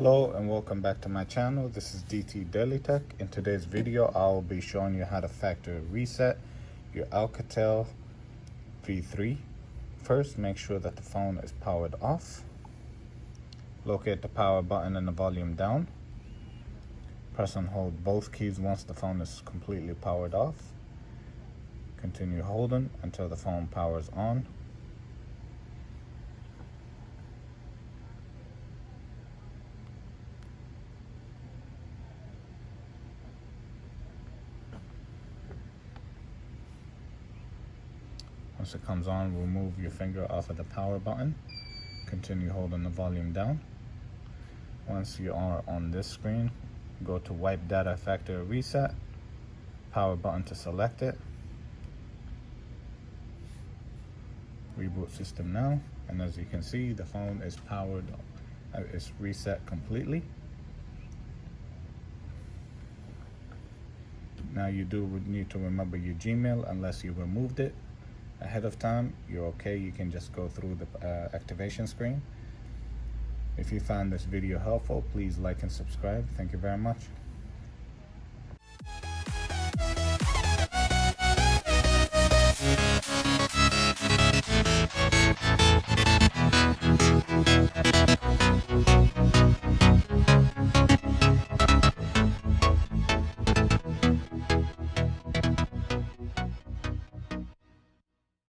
Hello and welcome back to my channel. This is DailyTech. In today's video, I'll be showing you how to factory reset your Alcatel V3. First, make sure that the phone is powered off. Locate the power button and the volume down. Press and hold both keys once the phone is completely powered off. Continue holding until the phone powers on. Once it comes on, remove your finger off of the power button. Continue holding the volume down. Once you are on this screen, go to Wipe Data Factory Reset. Power button to select it. Reboot system now. And as you can see, the phone is powered, it's reset completely. Now you do need to remember your Gmail unless you removed it ahead of time. You're okay, you can just go through the activation screen. If you found this video helpful, please like and subscribe. Thank you very much.